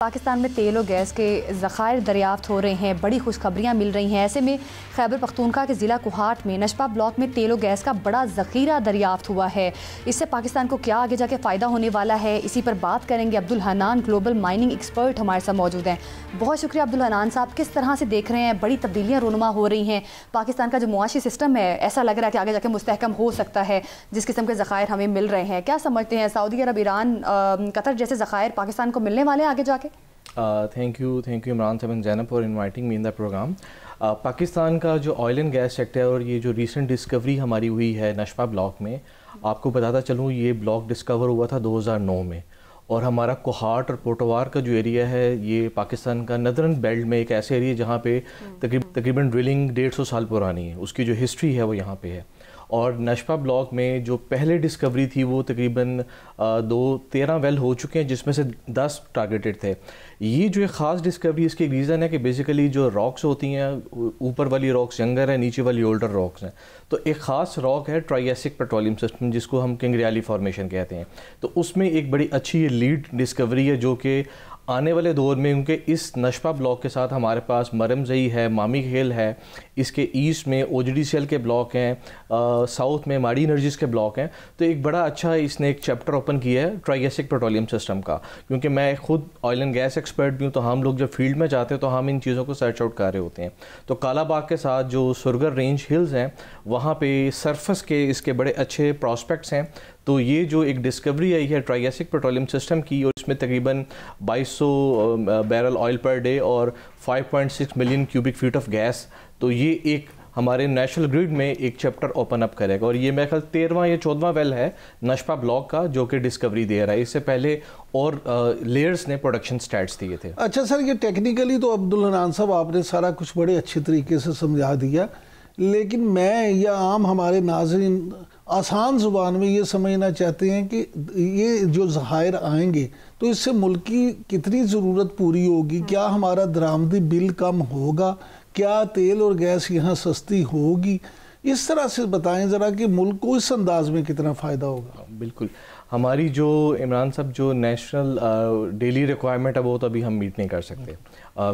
پاکستان میں تیل اور گیس کے ذخائر دریافت ہو رہے ہیں، بڑی خوشخبریاں مل رہی ہیں۔ ایسے میں خیبر پختونخوا کے ضلع کوہاٹ میں نشپا بلاک میں تیل و گیس کا بڑا ذخیرہ دریافت ہوا ہے۔ اس سے پاکستان کو کیا آگے جا کے فائدہ ہونے والا ہے، اسی پر بات کریں گے۔ عبدالحنان گلوبل مائننگ ایکسپرٹ ہمارے ساتھ موجود ہیں۔ بہت شکریہ عبدالحنان صاحب، کس طرح سے دیکھ رہے ہیں؟ بڑی تبدیلیاں رونما ہو رہی ہیں، پاکستان کا جو معاشی سسٹم ہے ایسا لگ رہا ہے کہ آگے جا کے مستحکم ہو سکتا ہے جس قسم کے ذخائر ہمیں مل رہے ہیں۔ کیا سمجھتے ہیں سعودی عرب، ایران، قطر جیسے ذخائر پاکستان کو ملنے والے ہیں آگے جا کے؟ تھینک یو عمران صاحب and Zainab for inviting me in the program. Pakistan کا جو آئل اینڈ گیس سیکٹر اور یہ جو ریسنٹ ڈسکوری ہماری ہوئی ہے نشپا بلاک میں، آپ کو بتاتا چلوں یہ بلاک ڈسکور ہوا تھا 2009 میں، اور ہمارا کوہاٹ اور پوٹوار کا جو ایریا ہے یہ پاکستان کا ندرن بیلٹ میں ایک ایسے ایریا جہاں پہ تقریباً ڈرلنگ 150 سال پرانی ہے، اس کی جو ہسٹری ہے وہ یہاں پہ ہے۔ اور نشپا بلاک میں جو پہلے ڈسکوری تھی وہ تقریباً 13 ویل ہو چکے ہیں، جس میں سے 10 ٹارگیٹڈ تھے۔ یہ جو ایک خاص ڈسکوری اس کی ریزن ہے کہ بیسیکلی جو راکس ہوتی ہیں اوپر والی راکس ینگر ہے، نیچے والی اولڈر راکس ہیں، تو ایک خاص راک ہے ٹرائیسک پیٹرولیم سسٹم جس کو ہم کنگریالی فارمیشن کہتے ہیں، تو اس میں ایک بڑی اچھی لیڈ ڈسکوری ہے جو کہ آنے والے دور میں، کیونکہ اس نشپا بلاک کے ساتھ ہمارے پاس مرم زئی ہے، مامی کھیل ہے، اس کے ایسٹ میں او جی ڈی سی ایل کے بلاک ہیں، ساؤتھ میں ماڑی انرجیز کے بلاک ہیں، تو ایک بڑا اچھا اس نے ایک چیپٹر اوپن کیا ہے ٹرائیسک پیٹرولیم سسٹم کا۔ کیونکہ میں خود آئل اینڈ گیس ایکسپرٹ بھی ہوں، تو ہم لوگ جب فیلڈ میں جاتے ہیں تو ہم ان چیزوں کو سرچ آؤٹ کر رہے ہوتے ہیں۔ تو کالا باغ کے ساتھ جو سرگر رینج ہلز ہیں وہاں پہ سرفس کے اس کے بڑے اچھے پراسپیکٹس ہیں، تو یہ جو ایک ڈسکوری آئی ہے ٹرائیسک پیٹرولیم سسٹم کی، اور اس میں تقریباً 2200 بیرل آئل پر ڈے اور 5.6 million cubic feet of gas, تو یہ ایک ہمارے نیشنل گریڈ میں ایک چیپٹر اوپن اپ کرے گا۔ اور یہ میرے خیال 13واں یا 14واں ویل ہے نشپا بلاک کا جو کہ ڈسکوری دے رہا ہے، اس سے پہلے اور لیئرز نے پروڈکشن سٹیٹس دیے تھے۔ اچھا سر، یہ ٹیکنیکلی تو عبدالحنان صاحب آپ نے سارا کچھ بڑے اچھے طریقے سے سمجھا دیا، لیکن میں یا عام ہمارے ناظرین آسان زبان میں یہ سمجھنا چاہتے ہیں کہ یہ جو ذخائر آئیں گے تو اس سے ملک کی کتنی ضرورت پوری ہوگی؟ کیا ہمارا درآمدی بل کم ہوگا؟ کیا تیل اور گیس یہاں سستی ہوگی؟ اس طرح سے بتائیں ذرا کہ ملک کو اس انداز میں کتنا فائدہ ہوگا۔ بالکل، ہماری جو عمران صاحب جو نیشنل ڈیلی ریکوائرمنٹ ہے وہ تو ابھی ہم میٹ نہیں کر سکتے،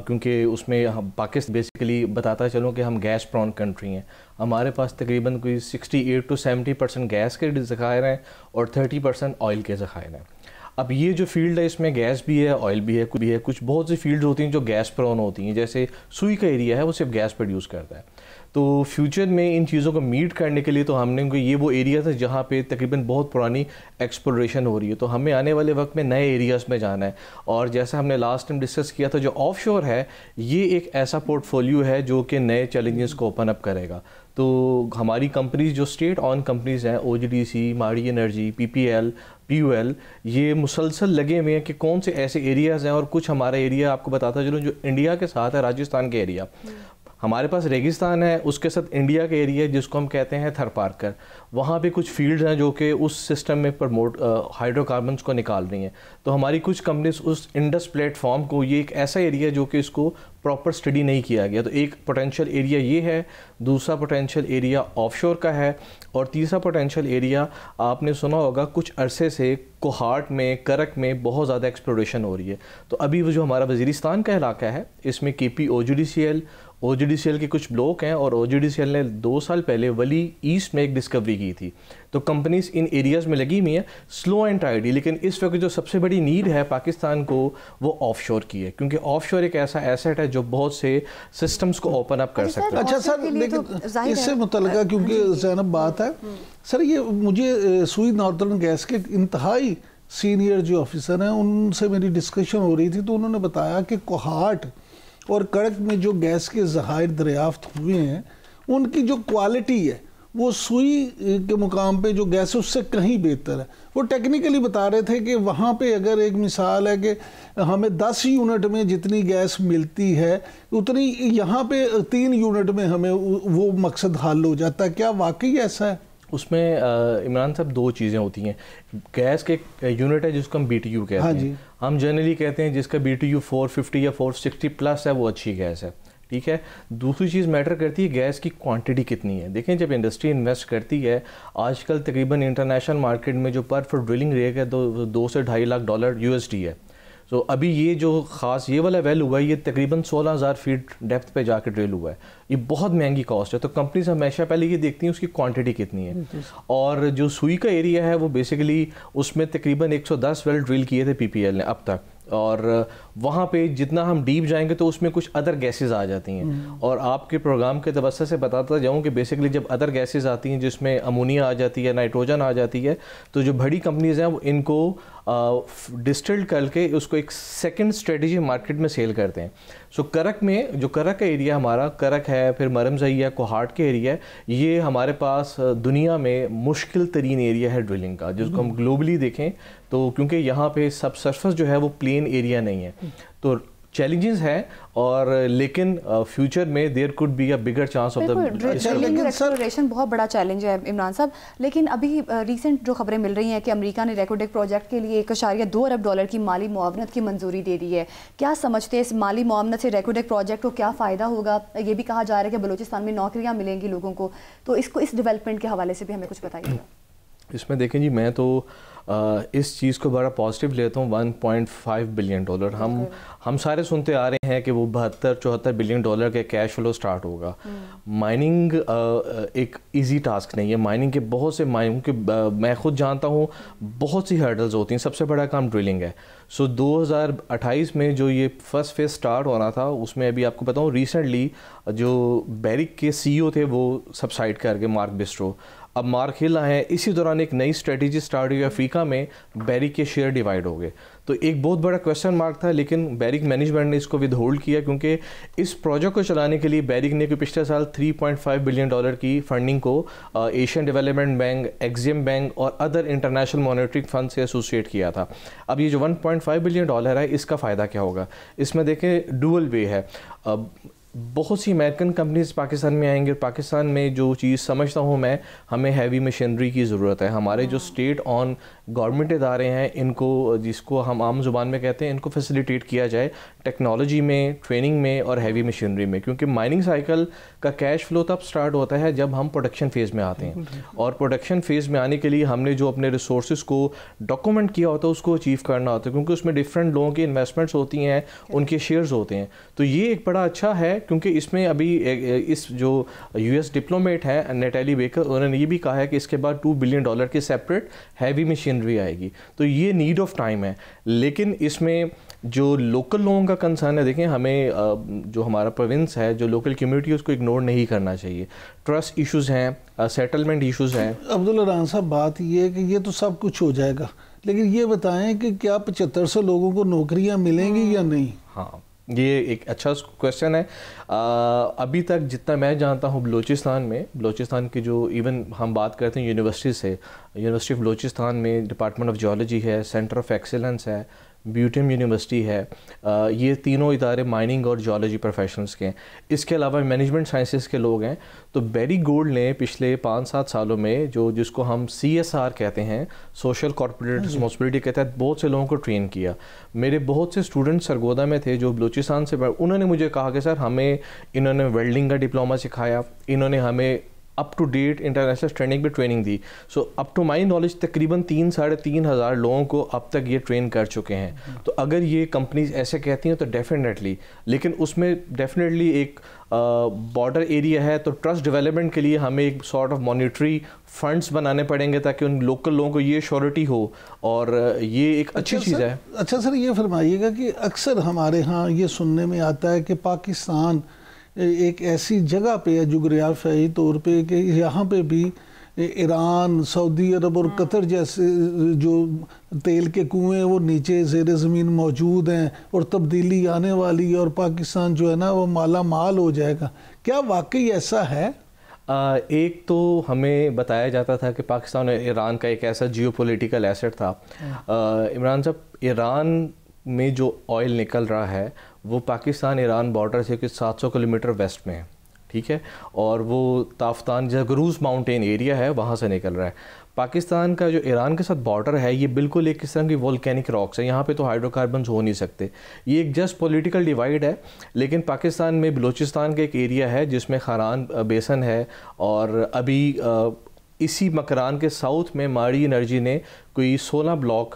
کیونکہ اس میں پاکستان بیسیکلی بتاتا چلوں کہ ہم گیس پرون کنٹری ہیں۔ ہمارے پاس تقریباً کوئی 68 to 70% گیس کے ذخائر ہیں اور 30% آئل کے ذخائر ہیں۔ اب یہ جو فیلڈ ہے اس میں گیس بھی ہے، آئل بھی ہے، کچھ بہت سی فیلڈ ہوتی ہیں جو گیس پرون ہوتی ہیں، جیسے سوئی کا ایریا ہے وہ صرف گیس پروڈیوس کرتا ہے۔ تو فیوچر میں ان چیزوں کو میٹ کرنے کے لیے تو ہم نے یہ وہ ایریاز ہے جہاں پہ تقریباً بہت پرانی ایکسپلوریشن ہو رہی ہے، تو ہمیں آنے والے وقت میں نئے ایریاز میں جانا ہے۔ اور جیسا ہم نے لاسٹ ٹائم ڈسکس کیا تھا، جو آف شور ہے یہ ایک ایسا پورٹ فولیو ہے جو کہ نئے چیلنجز کو اوپن اپ کرے گا۔ تو ہماری کمپنیز جو اسٹیٹ آن کمپنیز ہیں، O G D C, Mari energy, P P L, P U L, یہ مسلسل لگے ہوئے ہیں کہ کون سے ایسے ایریاز ہیں، اور کچھ ہمارا ایریا آپ کو بتاتا چلوں جو انڈیا کے ساتھ ہے، راجستھان کے ایریا، ہمارے پاس ریگستان ہے، اس کے ساتھ انڈیا کے ایریا جس کو ہم کہتے ہیں تھر پارکر، وہاں پہ کچھ فیلڈز ہیں جو کہ اس سسٹم میں پروموٹ ہائیڈرو کاربنز کو نکال رہی ہیں۔ تو ہماری کچھ کمپنیز اس انڈس پلیٹ فارم کو، یہ ایک ایسا ایریا جو کہ اس کو پراپر اسٹڈی نہیں کیا گیا، تو ایک پوٹینشیل ایریا یہ ہے، دوسرا پوٹینشیل ایریا آف شور کا ہے، اور تیسرا پوٹینشیل ایریا آپ نے سنا ہوگا کچھ عرصے سے کوہاٹ میں، کرک میں بہت زیادہ ایکسپلوریشن ہو رہی ہے۔ تو ابھی وہ جو ہمارا وزیرستان کا علاقہ ہے اس میں کے پی او جی ڈی سی ایل، او جی ڈی سی ایل کے کچھ بلاک ہیں، اور او جی ڈی سی ایل نے 2 سال پہلے ولی ایسٹ میں ایک ڈسکوری کی تھی۔ تو کمپنیز ان ایریاز میں لگی ہوئی ہیں سلو اینڈ ٹائڈی، لیکن اس وقت جو سب سے بڑی نیڈ ہے پاکستان کو وہ آف شور کی ہے، کیونکہ آف شور ایک ایسا ایسٹ ہے جو بہت سے سسٹمز کو اوپن اپ کر سکتا ہے۔ اچھا سر، لیکن اس سے متعلقہ کیونکہ زینب بات ہے سر، یہ مجھے سوئی ناردرن گیس کے انتہائی سینئر جو آفیسر ہیں ان سے میری ڈسکشن ہو رہی تھی، تو انہوں نے بتایا کہ کوہاٹ اور کرک میں جو گیس کے ذخائر دریافت ہوئے ہیں ان کی جو کوالٹی ہے وہ سوئی کے مقام پہ جو گیس ہے اس سے کہیں بہتر ہے۔ وہ ٹیکنیکلی بتا رہے تھے کہ وہاں پہ اگر ایک مثال ہے کہ ہمیں 10 یونٹ میں جتنی گیس ملتی ہے اتنی یہاں پہ 3 یونٹ میں ہمیں وہ مقصد حل ہو جاتا ہے۔ کیا واقعی ایسا ہے؟ اس میں عمران صاحب 2 چیزیں ہوتی ہیں۔ گیس کے یونٹ ہے جس کو ہم بی ٹی یو کہتے ہیں، ہم جنرلی کہتے ہیں جس کا بی ٹی یو 450 یا 460 پلس ہے وہ اچھی گیس ہے، ٹھیک ہے۔ دوسری چیز میٹر کرتی ہے گیس کی کوانٹٹی کتنی ہے۔ دیکھیں جب انڈسٹری انویسٹ کرتی ہے، آج کل تقریباً انٹرنیشنل مارکیٹ میں جو پر فٹ ڈرلنگ ریٹ ہے $2 سے $2.5 لاکھ USD ہے، سو ابھی یہ جو خاص یہ والا ویل ہوا ہے یہ تقریباً 16,000 فیٹ ڈیپتھ پہ جا کے ڈرل ہوا ہے. یہ بہت مہنگی کاسٹ ہے. تو کمپنیز ہمیشہ پہلے یہ دیکھتی ہیں اس کی کوانٹٹی کتنی ہے. اور جو سوئی کا ایریا ہے وہ بیسیکلی اس میں تقریباً 110 ویل ڈرل کیے تھے PPL نے اب تک. اور وہاں پہ جتنا ہم ڈیپ جائیں گے تو اس میں کچھ ادر گیسز آ جاتی ہیں. اور آپ کے پروگرام کے توسط سے بتاتا جاؤں کہ بیسیکلی جب ادر گیسز آتی ہیں جس میں امونیا آ جاتی ہے, نائٹروجن آ جاتی ہے, تو جو بڑی کمپنیز ہیں وہ ان کو ڈسٹلڈ کر کے اس کو ایک سیکنڈ اسٹریٹجی مارکیٹ میں سیل کرتے ہیں. سو کرک میں جو کرک کا ایریا ہمارا کرک ہے, پھر مرمزئی ہے, کوہاٹ کے ایریا ہے, یہ ہمارے پاس دنیا میں مشکل ترین ایریا ہے ڈرلنگ کا, جس کو ہم گلوبلی دیکھیں تو, کیونکہ یہاں پہ سب سرفس جو ہے وہ پلین ایریا نہیں ہے. تو چیلنجز ہیں, اور لیکن فیوچر میں there could be a bigger chance of exploration بہت بڑا چیلنج ہے عمران صاحب. لیکن ابھی ریسنٹ جو خبریں مل رہی ہیں کہ امریکہ نے ریکو ڈیک پروجیکٹ کے لیے $1.2 ارب کی مالی معاونت کی منظوری دے دی ہے. کیا سمجھتے ہیں اس مالی معاونت سے ریکو ڈیک پروجیکٹ کو کیا فائدہ ہوگا؟ یہ بھی کہا جا رہا ہے کہ بلوچستان میں نوکریاں ملیں گی لوگوں کو, تو اس ڈیولپمنٹ کے حوالے سے بھی ہمیں کچھ بتائیے. اس میں دیکھیں جی, میں تو اس چیز کو بڑا پازیٹیو لیتا ہوں. $1.5 بلین ہم سارے سنتے آ رہے ہیں کہ وہ $72-74 بلین کے کیش فلو سٹارٹ ہوگا. مائننگ ایک ایزی ٹاسک نہیں ہے. مائننگ کے بہت سے میں خود جانتا ہوں بہت سی ہرڈلز ہوتی ہیں. سب سے بڑا کام ڈرلنگ ہے. سو 2028 میں جو یہ فرسٹ فیز سٹارٹ ہونا تھا, اس میں ابھی آپ کو بتاؤں ریسنٹلی جو بیرک کے CEO تھے وہ سبسائڈ کر گئے, مارک بسٹرو. اب مارک ہل آئے ہیں. اسی دوران ایک نئی اسٹریٹجی سٹارٹ ہوئی افریقہ میں, بیرک کے شیئر ڈیوائڈ ہو گئے. تو ایک بہت بڑا کویسچن مارک تھا, لیکن بیرک مینجمنٹ نے اس کو ود ہولڈ کیا, کیونکہ اس پروجیکٹ کو چلانے کے لیے بیرک نے پچھلے سال $3.5 بلین کی فنڈنگ کو Asian development bank, Exim bank اور ادر انٹرنیشنل مانیٹرنگ فنڈ سے ایسوسیٹ کیا تھا. اب یہ جو $1.5 بلین ہے, اس کا فائدہ کیا ہوگا؟ اس میں دیکھیں ڈوئل وے ہے. بہت سی امریکن کمپنیز پاکستان میں آئیں گے, اور پاکستان میں جو چیز سمجھتا ہوں میں, ہمیں ہیوی مشینری کی ضرورت ہے. ہمارے جو اسٹیٹ آن گورنمنٹ ادارے ہیں ان کو, جس کو ہم عام زبان میں کہتے ہیں, ان کو فیسیلیٹیٹ کیا جائے ٹیکنالوجی میں, ٹریننگ میں اور ہیوی مشینری میں. کیونکہ مائننگ سائیکل کا کیش فلو تب سٹارٹ ہوتا ہے جب ہم پروڈکشن فیز میں آتے ہیں, اور پروڈکشن فیز میں آنے کے لیے ہم نے جو اپنے ریسورسز کو ڈاکومنٹ کیا ہوتا ہے اس کو اچیو کرنا ہوتا ہے, کیونکہ اس میں ڈفرینٹ لوگوں کی انویسٹمنٹس ہوتی ہیں, ان کے شیئرز ہوتے ہیں. تو یہ ایک بڑا اچھا ہے, کیونکہ اس میں ابھی اس جو US ڈپلومیٹ ہیں نیٹیلی بیکر, انہوں نے یہ بھی کہا ہے کہ اس کے بعد $2 بلین کی سیپریٹ ہیوی مشینری آئے گی. تو یہ نیڈ آف ٹائم ہے. لیکن اس میں جو لوکل لوگوں کا کنسرن ہے, دیکھیں ہمیں جو ہمارا پروونس ہے, جو لوکل کمیونٹی, اس کو اگنور نہیں کرنا چاہیے. ٹرسٹ ایشوز ہیں, سیٹلمنٹ ایشوز ہیں. عبدالرحمان صاحب, بات یہ ہے کہ یہ تو سب کچھ ہو جائے گا, لیکن یہ بتائیں کہ کیا 7500 لوگوں کو نوکریاں ملیں گی یا نہیں؟ ہاں, یہ ایک اچھا کویسچن ہے. ابھی تک جتنا میں جانتا ہوں بلوچستان کی جو ایون ہم بات کرتے ہیں یونیورسٹی سے, یونیورسٹی آف بلوچستان میں ڈپارٹمنٹ آف جیولوجی ہے, سینٹر آف ایکسیلنس ہے, بیوٹیم یونیورسٹی ہے, یہ تینوں ادارے مائننگ اور جیولوجی پروفیشنلز کے ہیں. اس کے علاوہ مینجمنٹ سائنسز کے لوگ ہیں. تو بیری گولڈ نے پچھلے 5-7 سالوں میں جس کو ہم CSR کہتے ہیں, سوشل کارپوریٹ رسپانسبلٹی کے تحت بہت سے لوگوں کو ٹرین کیا. میرے بہت سے اسٹوڈنٹ سرگودا میں تھے جو بلوچستان سے, انہوں نے مجھے کہا کہ سر ہمیں انہوں نے ویلڈنگ کا ڈپلوما سکھایا, انہوں نے ہمیں up to date international standing پہ ٹریننگ دی. So up to my knowledge تقریباً 3-3.5 ہزار لوگوں کو اب تک یہ ٹرین کر چکے ہیں. تو اگر یہ کمپنیز ایسے کہتی ہیں تو ڈیفینیٹلی, لیکن اس میں ڈیفینیٹلی ایک بارڈر ایریا ہے, تو ٹرسٹ ڈیولپمنٹ کے لیے ہمیں ایک سارٹ آف مانیٹری فنڈس بنانے پڑیں گے تاکہ ان لوکل لوگوں کو یہ شیورٹی ہو, اور یہ ایک اچھی چیز ہے. اچھا سر, یہ فرمائیے گا کہ اکثر ہمارے ہاں یہ سننے میں آتا ہے کہ پاکستان ایک ایسی جگہ پہ ہے جغرافیائی طور پہ کہ یہاں پہ بھی ایران, سعودی عرب اور قطر جیسے جو تیل کے کنویں وہ نیچے زیر زمین موجود ہیں, اور تبدیلی آنے والی ہے, اور پاکستان جو ہے نا وہ مالا مال ہو جائے گا. کیا واقعی ایسا ہے؟ ایک تو ہمیں بتایا جاتا تھا کہ پاکستان اور ایران کا ایک ایسا جیو پولیٹیکل ایسٹ تھا. عمران صاحب, ایران میں جو آئل نکل رہا ہے وہ پاکستان ایران بارڈر سے کچھ 700 کلومیٹر ویسٹ میں ہے, ٹھیک ہے, اور وہ تافتان زگروس ماؤنٹین ایریا ہے وہاں سے نکل رہا ہے. پاکستان کا جو ایران کے ساتھ بارڈر ہے یہ بالکل ایک قسم کی والکینک راکس ہے, یہاں پہ تو ہائیڈرو کاربنز ہو نہیں سکتے. یہ ایک جسٹ پولیٹیکل ڈیوائڈ ہے. لیکن پاکستان میں بلوچستان کا ایک ایریا ہے جس میں خاران بیسن ہے, اور ابھی اسی مکران کے ساؤتھ میں ماڑی انرجی نے کوئی 16 بلاک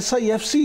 SIFC